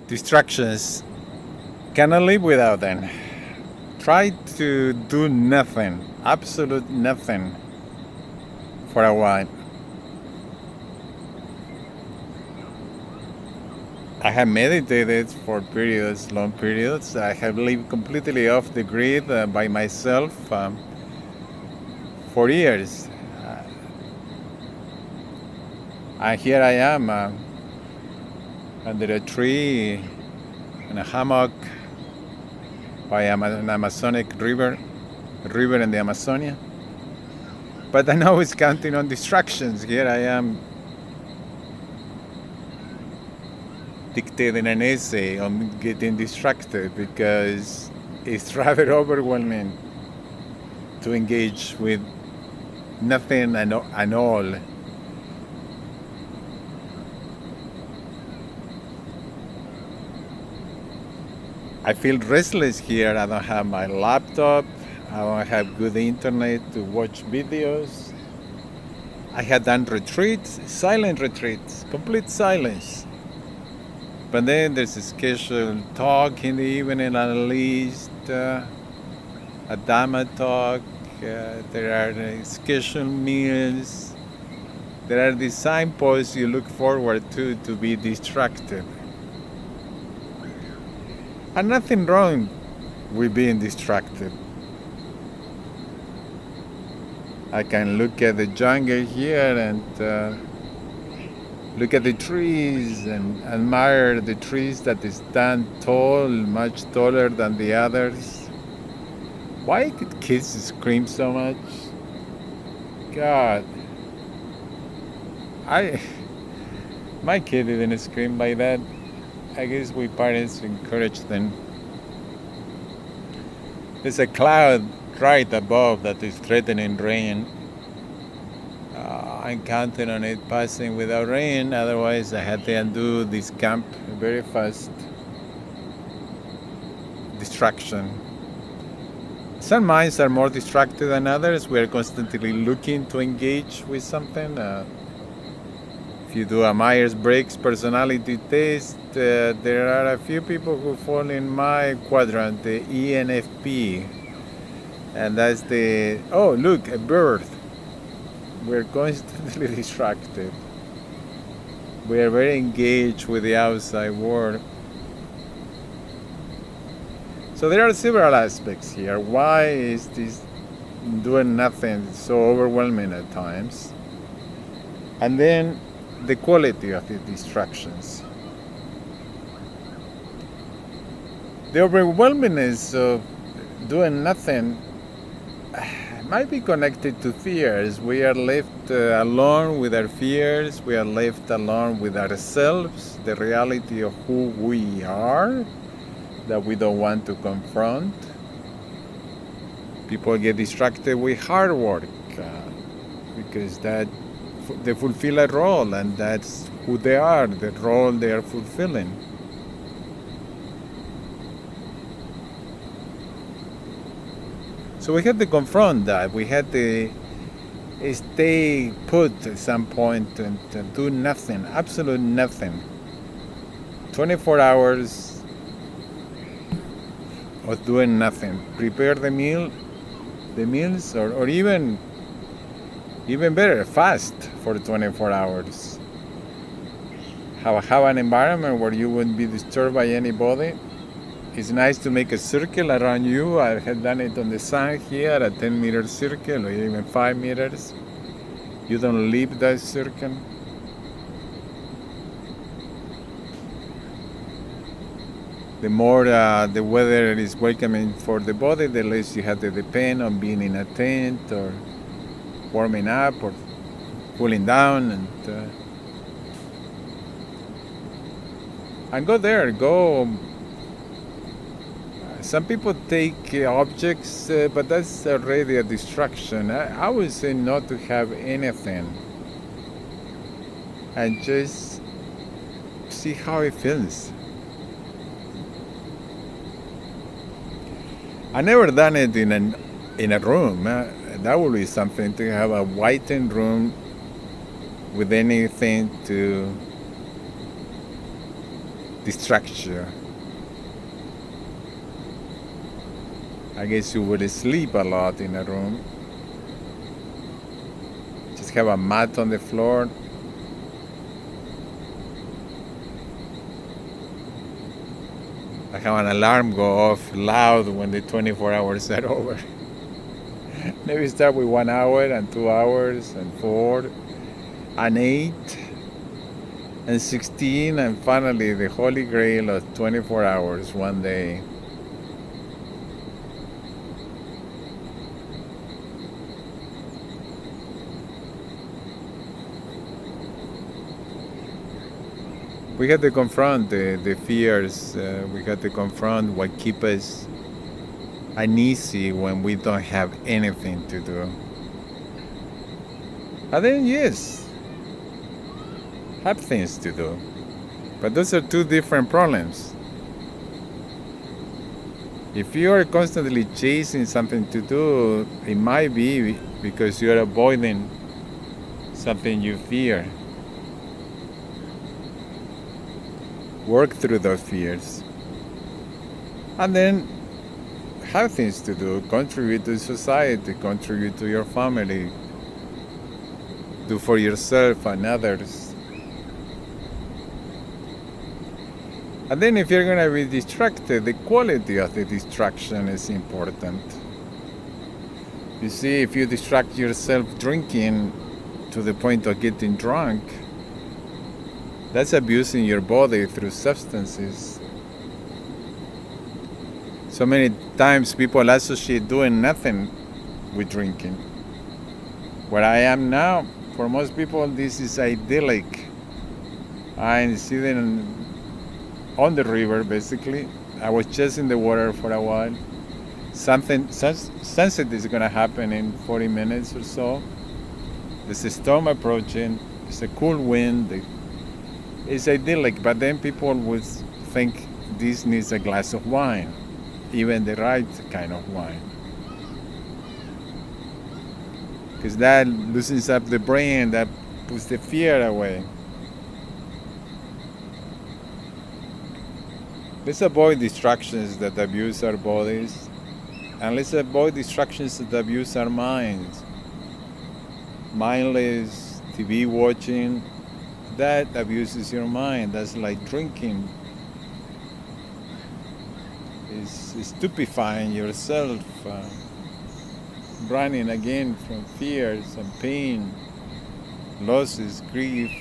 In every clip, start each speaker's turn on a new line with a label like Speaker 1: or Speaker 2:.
Speaker 1: Distractions. Cannot live without them. Try to do nothing, absolute nothing, for a while. I have meditated for periods, long periods. I have lived completely off the grid by myself for years. And here I am under a tree in a hammock by an Amazonic river, a river in the Amazonia. But I'm always counting on distractions. Here I am dictating an essay on getting distracted because it's rather overwhelming to engage with nothing and all. I feel restless here. I don't have my laptop. I don't have good internet to watch videos. I had done retreats, silent retreats, complete silence. But then there's a scheduled talk in the evening at least, a Dhamma talk. There are scheduled meals. There are the signposts you look forward to be distracted. And nothing wrong with being distracted. I can look at the jungle here and look at the trees and admire the trees that stand tall, much taller than the others. Why could kids scream so much? God. My kid didn't scream like that. I guess we parents encourage them. There's a cloud right above that is threatening rain. I'm counting on it passing without rain, otherwise I had to undo this camp very fast. Distraction. Some minds are more distracted than others. We are constantly looking to engage with something. If you do a Myers-Briggs personality test, there are a few people who fall in my quadrant, the ENFP. And that's the, oh, look, a bird. We're constantly distracted. We are very engaged with the outside world. So there are several aspects here. Why is this doing nothing so overwhelming at times? And then the quality of the distractions. The overwhelmingness of doing nothing might be connected to fears. We are left alone with our fears. We are left alone with ourselves, the reality of who we are that we don't want to confront. People get distracted with hard work because that they fulfill a role, and that's who they are, the role they are fulfilling. So we had to confront that. We had to stay put at some point and do nothing, absolute nothing. 24 hours of doing nothing. Prepare the meals, or even better, fast for 24 hours. Have an environment where you wouldn't be disturbed by anybody. It's nice to make a circle around you. I had done it on the sun here, a 10-meter circle, or even 5 meters. You don't leave that circle. The more the weather is welcoming for the body, the less you have to depend on being in a tent or warming up or cooling down, and go there. Some people take objects, but that's already a distraction. I would say not to have anything and just see how it feels. I never done it in a room. That would be something, to have a whitened room with anything to distracts you. I guess you would sleep a lot in a room. Just have a mat on the floor. I have an alarm go off loud when the 24 hours are over. Maybe start with 1 hour and 2 hours and 4 and 8 and 16 and finally the holy grail of 24 hours one day. We have to confront the fears. We have to confront what keeps us uneasy when we don't have anything to do. And then, yes, have things to do. But those are two different problems. If you are constantly chasing something to do, it might be because you're avoiding something you fear. Work through those fears. And then have things to do, contribute to society, contribute to your family, do for yourself and others. And then if you're going to be distracted, the quality of the distraction is important. You see, if you distract yourself drinking to the point of getting drunk, that's abusing your body through substances. So many times people associate doing nothing with drinking. Where I am now, for most people, this is idyllic. I'm sitting on the river, basically. I was just in the water for a while. Sunset is going to happen in 40 minutes or so. There's a storm approaching. It's a cool wind. It's idyllic, but then people would think this needs a glass of wine, even the right kind of wine. Because that loosens up the brain, that puts the fear away. Let's avoid distractions that abuse our bodies, and let's avoid distractions that abuse our minds. Mindless TV watching, that abuses your mind. That's like drinking. It's stupefying yourself, running again from fears and pain, losses, grief.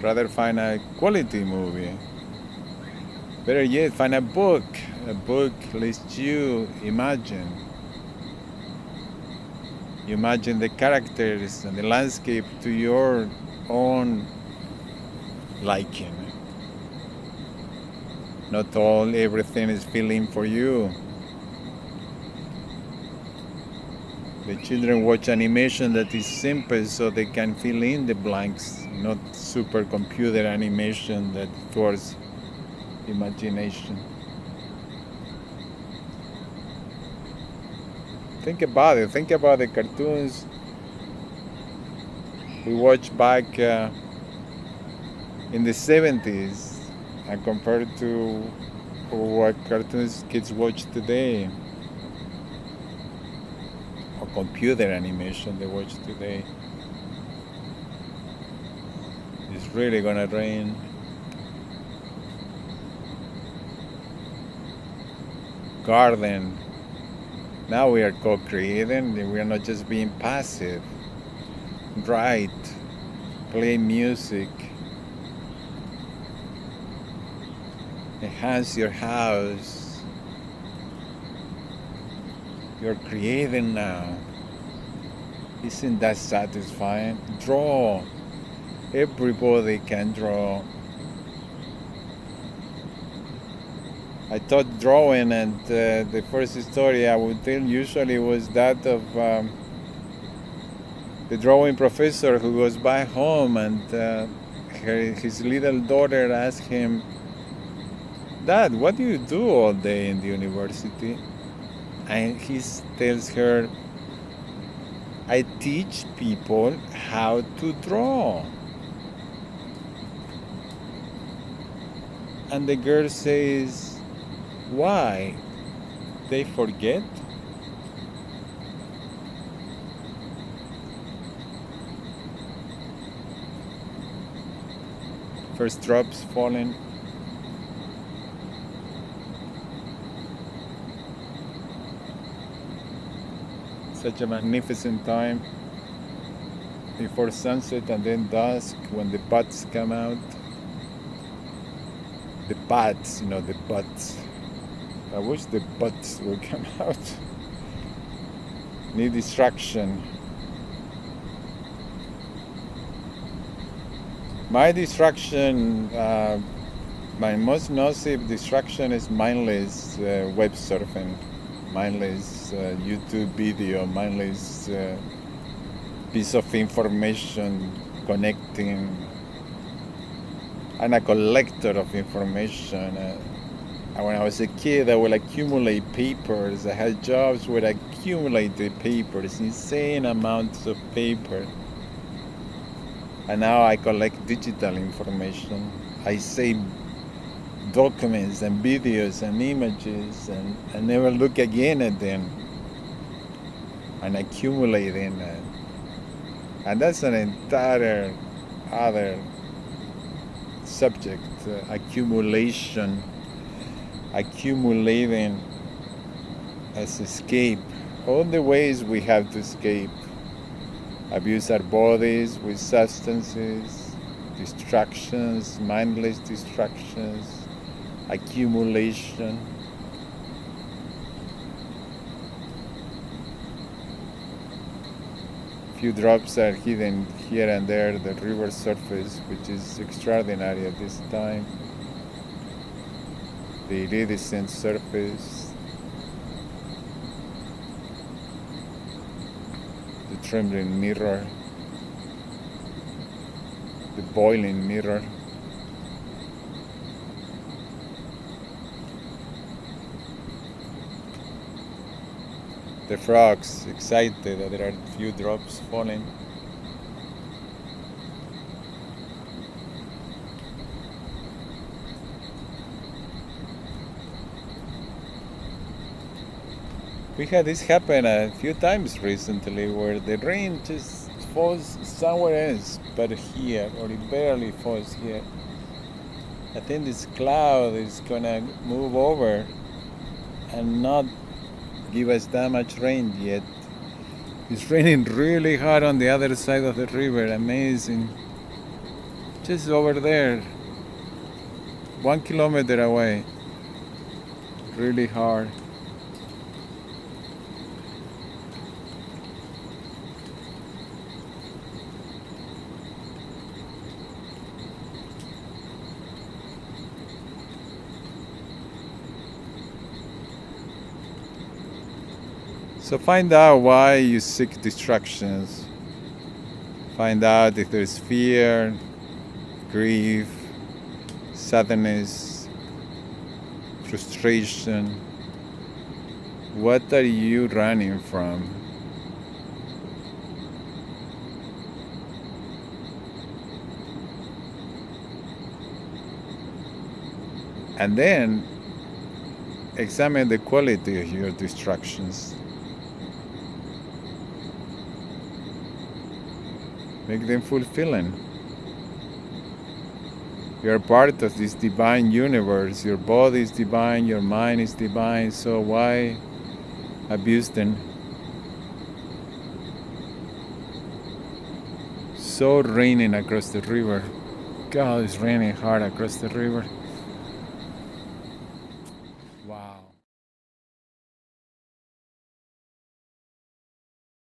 Speaker 1: Rather find a quality movie. Better yet, find a book. A book lets you imagine. You imagine the characters and the landscape to your own liking. Not everything is filling for you. The children watch animation that is simple so they can fill in the blanks, not supercomputer animation that thwarts imagination. Think about it. Think about the cartoons we watched back in the 70s and compared to what cartoons kids watch today, or computer animation they watch today. It's really gonna rain. Garden. Now we are co-creating, we are not just being passive. Write, play music, enhance your house. You're creating now. Isn't that satisfying? Draw. Everybody can draw. I taught drawing, and the first story I would tell usually was that of the drawing professor who goes back home, and his little daughter asked him, "Dad, what do you do all day in the university?" And he tells her, I teach people how to draw. And the girl says, why? They forget? First drops falling. Such a magnificent time before sunset and then dusk when the buds come out. The buds, the buds. I wish the buds would come out. Need distraction. My distraction, my most nocive distraction is mindless web surfing, mindless YouTube video, mindless piece of information connecting. I'm a collector of information. When I was a kid, I would accumulate papers. I had jobs where I accumulated papers, insane amounts of paper. And now I collect digital information. I save documents and videos and images and I never look again at them. And accumulating. And that's an entire other subject, accumulation. Accumulating as escape. All the ways we have to escape. Abuse our bodies with substances, distractions, mindless distractions, accumulation. Few drops are hidden here and there, the river surface, which is extraordinary at this time. The iridescent surface, the trembling mirror, the boiling mirror. The frogs excited that there are few drops falling. We had this happen a few times recently where the rain just falls somewhere else but here, or it barely falls here. I think this cloud is gonna move over and not give us that much rain yet. It's raining really hard on the other side of the river, amazing. Just over there, 1 kilometer away, really hard. So find out why you seek distractions. Find out if there's fear, grief, sadness, frustration. What are you running from? And then examine the quality of your distractions. Make them fulfilling. You're part of this divine universe. Your body is divine, your mind is divine, so why abuse them? So raining across the river. God, it's raining hard across the river. Wow.